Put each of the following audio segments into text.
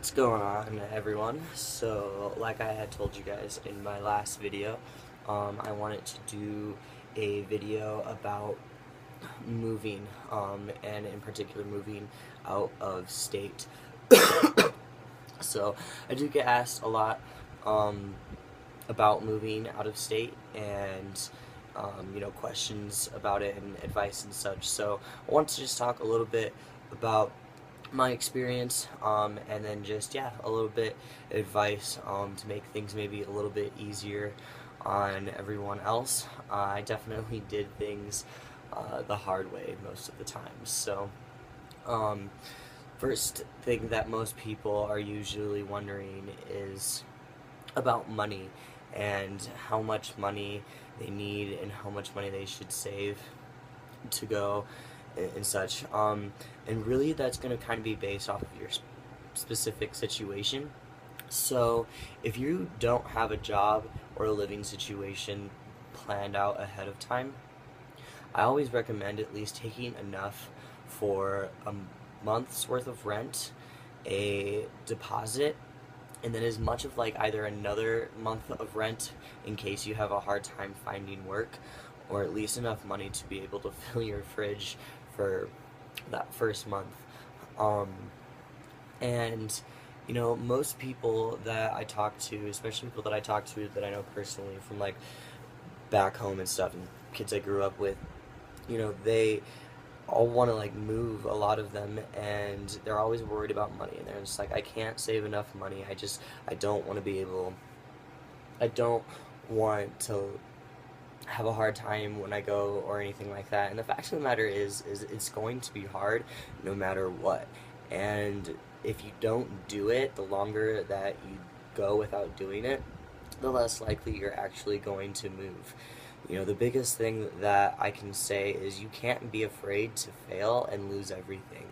What's going on, everyone? So, like I had told you guys in my last video, I wanted to do a video about moving, and in particular moving out of state. So, I do get asked a lot about moving out of state and questions about it and advice and such. So, I want to just talk a little bit about my experience, and then just, yeah, a little bit advice to make things maybe a little bit easier on everyone else. I definitely did things the hard way most of the time. So, um, first thing that most people are usually wondering is about money and how much money they need and how much money they should save to go and such. And really, that's going to kind of be based off of your specific situation. So, if you don't have a job or a living situation planned out ahead of time, I always recommend at least taking enough for a month's worth of rent, a deposit, and then as much of like either another month of rent in case you have a hard time finding work, or at least enough money to be able to fill your fridge for that first month. Um, and most people that I talk to, especially people that I talk to that I know personally from like back home and stuff, and kids I grew up with, they all want to like move, a lot of them, and they're always worried about money, and they're just like, I can't save enough money. I don't want to be able, I don't want to have a hard time when I go or anything like that. And the fact of the matter is it's going to be hard no matter what. And if you don't do it, the longer that you go without doing it, the less likely you're actually going to move. The biggest thing that I can say is you can't be afraid to fail and lose everything.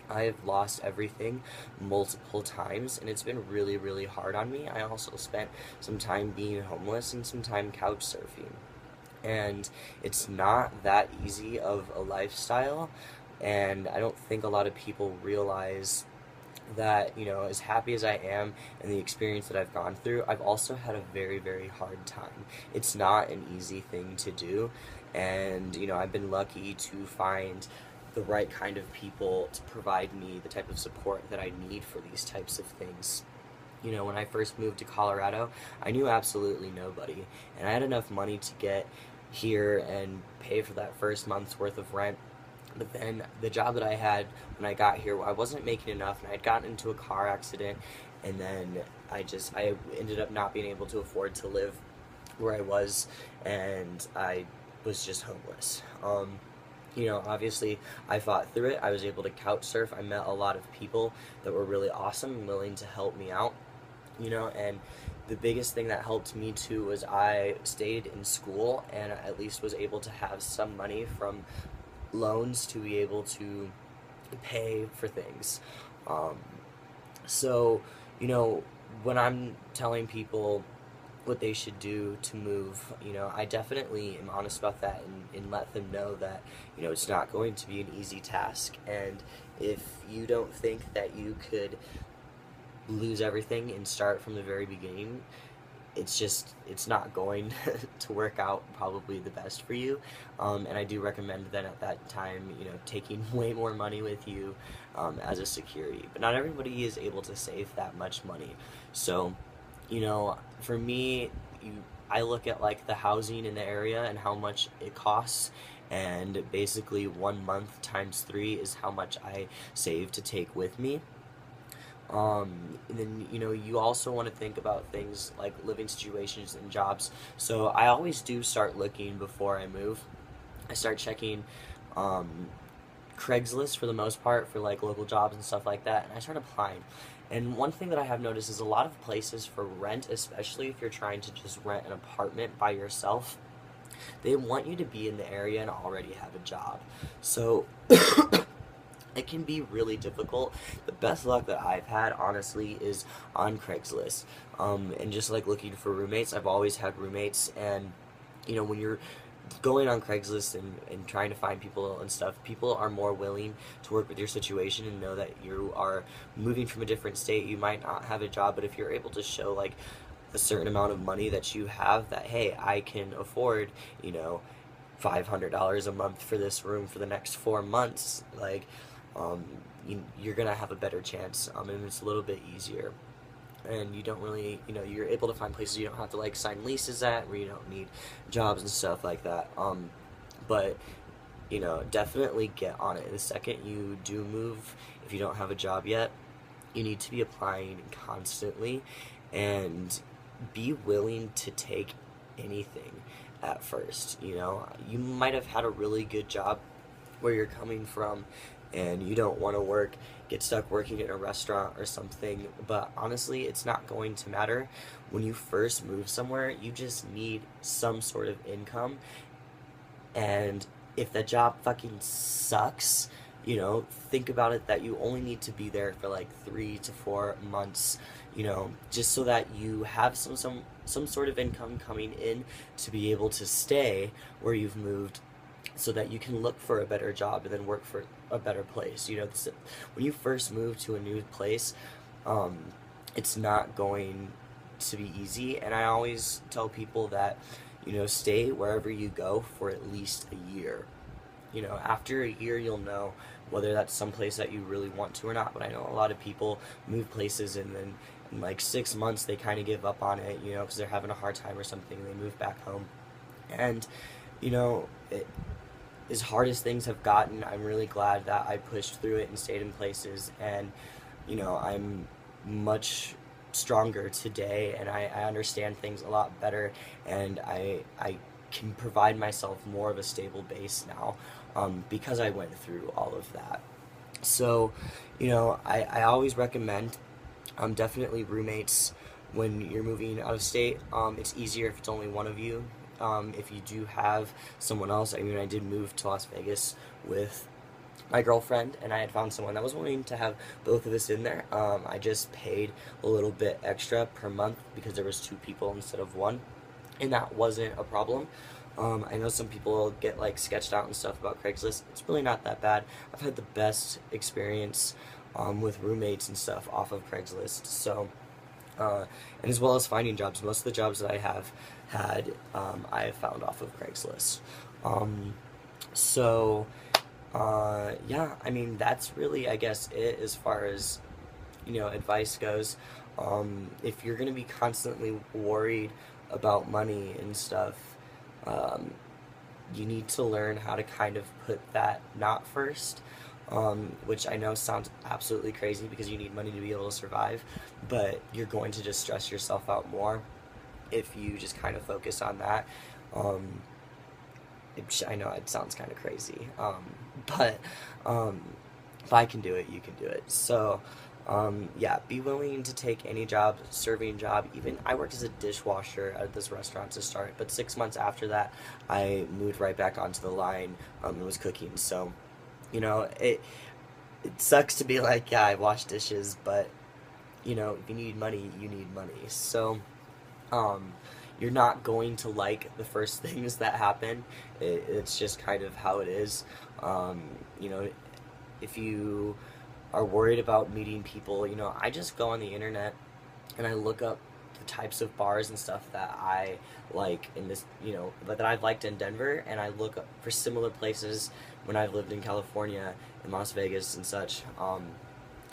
I have lost everything multiple times, and it's been really, really hard on me. I also spent some time being homeless and some time couch surfing. And it's not that easy of a lifestyle, and I don't think a lot of people realize that, as happy as I am and the experience that I've gone through, I've also had a very, very hard time. It's not an easy thing to do, and, I've been lucky to find the right kind of people to provide me the type of support that I need for these types of things. When I first moved to Colorado, I knew absolutely nobody, and I had enough money to get here and pay for that first month's worth of rent. But then the job that I had when I got here, I wasn't making enough, and I had gotten into a car accident, and then I ended up not being able to afford to live where I was, and I was just homeless. Obviously, I fought through it. I was able to couch surf. I met a lot of people that were really awesome and willing to help me out. And the biggest thing that helped me too was I stayed in school and at least was able to have some money from loans to be able to pay for things. So, when I'm telling people what they should do to move, I definitely am honest about that, and let them know that, it's not going to be an easy task. And if you don't think that you could lose everything and start from the very beginning, it's not going to work out probably the best for you. And I do recommend then at that time, taking way more money with you as a security. But not everybody is able to save that much money. So, for me, I look at like the housing in the area and how much it costs, and basically 1 month times 3 is how much I save to take with me. And then, you also want to think about things like living situations and jobs. So I always do start looking before I move. I start checking Craigslist for the most part for like local jobs and stuff like that, and I start applying. And one thing that I have noticed is a lot of places for rent, especially if you're trying to just rent an apartment by yourself, they want you to be in the area and already have a job. So it can be really difficult. The best luck that I've had, honestly, is on Craigslist. And just like looking for roommates, I've always had roommates, and when you're going on Craigslist and trying to find people and stuff, people are more willing to work with your situation and know that you are moving from a different state. You might not have a job, but if you're able to show like a certain amount of money that you have, that hey, I can afford, you know, $500 a month for this room for the next 4 months, like um, you're gonna have a better chance, and it's a little bit easier. And you don't really, you know, you're able to find places you don't have to like sign leases at, where you don't need jobs and stuff like that. But you know, definitely get on it. The second you do move, if you don't have a job yet, you need to be applying constantly and be willing to take anything at first. You know, you might have had a really good job where you're coming from and you don't want to get stuck working in a restaurant or something, but honestly, it's not going to matter. When you first move somewhere, you just need some sort of income, and if the job fucking sucks, you know, think about it that you only need to be there for like 3 to 4 months, you know, just so that you have some sort of income coming in to be able to stay where you've moved, so that you can look for a better job and then work for a better place. You know, when you first move to a new place, um, it's not going to be easy. And I always tell people that, you know, stay wherever you go for at least a year. You know, after a year, you'll know whether that's some place that you really want to or not. But I know a lot of people move places and then in like 6 months they kind of give up on it, you know, because they're having a hard time or something, and they move back home. And, you know, as hard as things have gotten, I'm really glad that I pushed through it and stayed in places. And, you know, I'm much stronger today, and I understand things a lot better, and I can provide myself more of a stable base now, because I went through all of that. So, you know, I always recommend, definitely roommates when you're moving out of state. It's easier if it's only one of you. If you do have someone else, I mean, I did move to Las Vegas with my girlfriend, and I had found someone that was willing to have both of us in there. I just paid a little bit extra per month because there was 2 people instead of one, and that wasn't a problem. I know some people get like sketched out and stuff about Craigslist. It's really not that bad. I've had the best experience with roommates and stuff off of Craigslist. So, and as well as finding jobs. Most of the jobs that I have had, I have found off of Craigslist. So, yeah, I mean, that's really, I guess, it as far as, you know, advice goes. If you're going to be constantly worried about money and stuff, you need to learn how to kind of put that not first, which I know sounds absolutely crazy because you need money to be able to survive, but you're going to just stress yourself out more if you just kind of focus on that. I know it sounds kind of crazy, but if I can do it, you can do it. So, yeah, be willing to take any job, serving job. Even I worked as a dishwasher at this restaurant to start, but 6 months after that, I moved right back onto the line, and was cooking. So, you know, it sucks to be like, yeah, I wash dishes, but you know, if you need money, you need money. So, you're not going to like the first things that happen. It's just kind of how it is. You know, if you are worried about meeting people, you know, I just go on the internet and I look up the types of bars and stuff that I like in this, you know, that I've liked in Denver, and I look up for similar places when I've lived in California, in Las Vegas and such,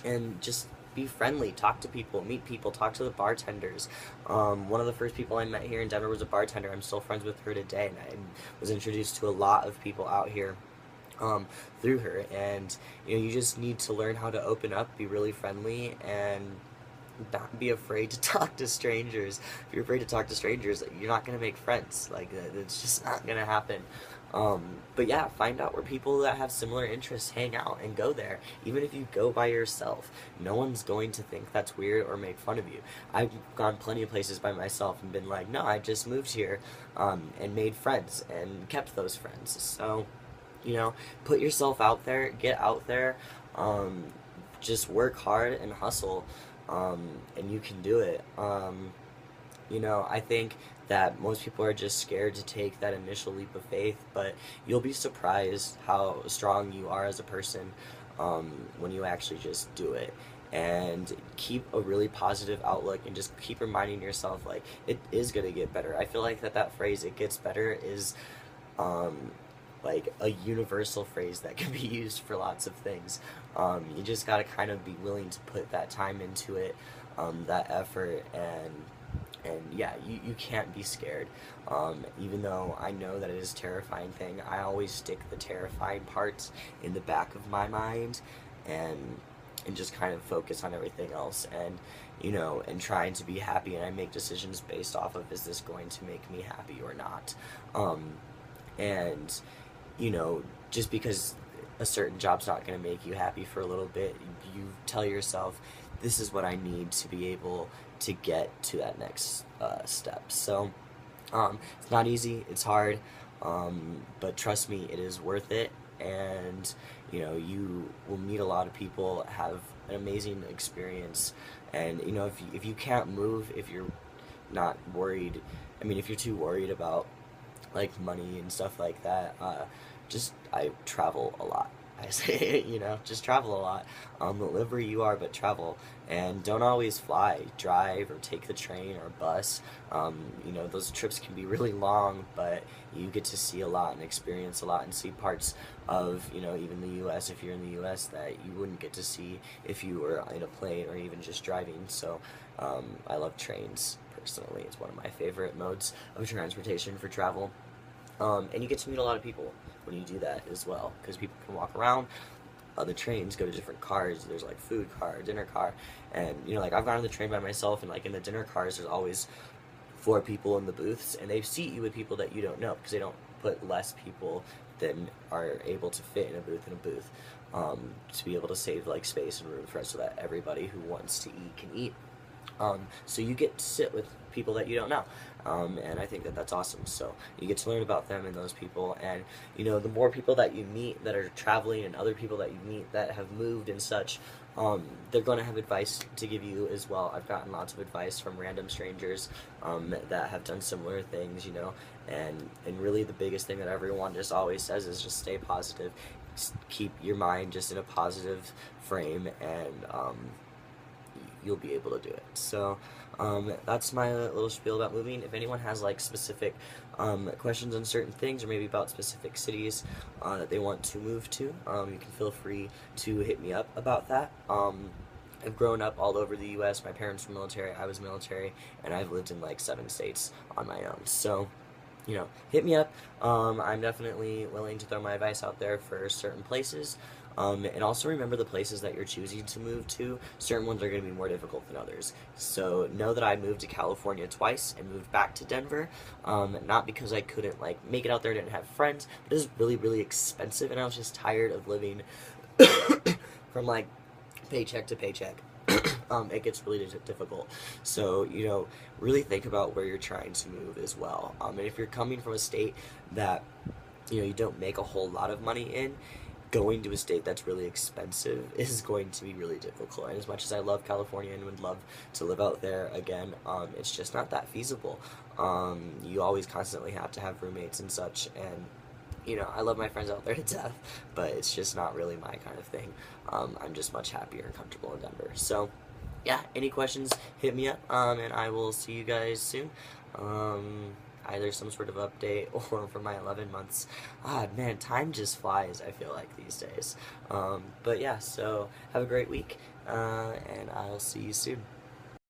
and just be friendly, talk to people, meet people, talk to the bartenders. One of the first people I met here in Denver was a bartender. I'm still friends with her today, and I was introduced to a lot of people out here through her. And you know, you just need to learn how to open up, be really friendly, and not be afraid to talk to strangers. If you're afraid to talk to strangers, you're not gonna make friends. Like, it's just not gonna happen. But yeah, find out where people that have similar interests hang out and go there. Even if you go by yourself, no one's going to think that's weird or make fun of you. I've gone plenty of places by myself and been like, no, I just moved here, and made friends and kept those friends. So, you know, put yourself out there, get out there, just work hard and hustle, and you can do it. I think that most people are just scared to take that initial leap of faith, but you'll be surprised how strong you are as a person when you actually just do it. And keep a really positive outlook and just keep reminding yourself, like, it is going to get better. I feel like that phrase, "it gets better," is um, like a universal phrase that can be used for lots of things. You just got to kind of be willing to put that time into it, that effort, and yeah, you can't be scared. Even though I know that it is a terrifying thing, I always stick the terrifying parts in the back of my mind, and just kind of focus on everything else, and and trying to be happy, and I make decisions based off of, is this going to make me happy or not. Um, and you know just because a certain job's not going to make you happy for a little bit, you tell yourself, this is what I need to be able to get to that next step. So it's not easy, it's hard, but trust me, it is worth it. And you will meet a lot of people, have an amazing experience. And if you can't move, if you're not worried, I mean, if you're too worried about like money and stuff like that, just I travel a lot. I say, just travel a lot. Live where you are, but travel, and don't always fly. Drive or take the train or bus. Those trips can be really long, but you get to see a lot and experience a lot and see parts of even the U.S. if you're in the U.S. that you wouldn't get to see if you were in a plane or even just driving. So I love trains personally. It's one of my favorite modes of transportation for travel. And you get to meet a lot of people when you do that as well, because people can walk around. The trains go to different cars. There's like food car, dinner car, and like I've gone on the train by myself, and like in the dinner cars, there's always four people in the booths, and they seat you with people that you don't know, because they don't put less people than are able to fit in a booth, to be able to save like space and room for us, so that everybody who wants to eat can eat. So you get to sit with people that you don't know, and I think that that's awesome. So you get to learn about them and those people, and the more people that you meet that are traveling, and other people that you meet that have moved and such, they're going to have advice to give you as well. I've gotten lots of advice from random strangers that have done similar things, and really the biggest thing that everyone just always says is just stay positive, just keep your mind just in a positive frame, and you'll be able to do it. So that's my little spiel about moving. If anyone has like specific questions on certain things, or maybe about specific cities that they want to move to, you can feel free to hit me up about that. I've grown up all over the U.S. My parents were military, I was military, and I've lived in like 7 states on my own. So hit me up. I'm definitely willing to throw my advice out there for certain places. And also remember, the places that you're choosing to move to, certain ones are going to be more difficult than others. So know that I moved to California twice and moved back to Denver, not because I couldn't like make it out there, didn't have friends, but it was really, really expensive, and I was just tired of living from like paycheck to paycheck. It gets really difficult. So, really think about where you're trying to move as well. And if you're coming from a state that, you don't make a whole lot of money in, going to a state that's really expensive is going to be really difficult. And as much as I love California and would love to live out there again, it's just not that feasible. You always constantly have to have roommates and such, and I love my friends out there to death, but it's just not really my kind of thing. I'm just much happier and comfortable in Denver. So, yeah, any questions, hit me up, and I will see you guys soon. Either some sort of update or for my 11 months. Man, time just flies, I feel like, these days. But yeah, so have a great week, and I'll see you soon.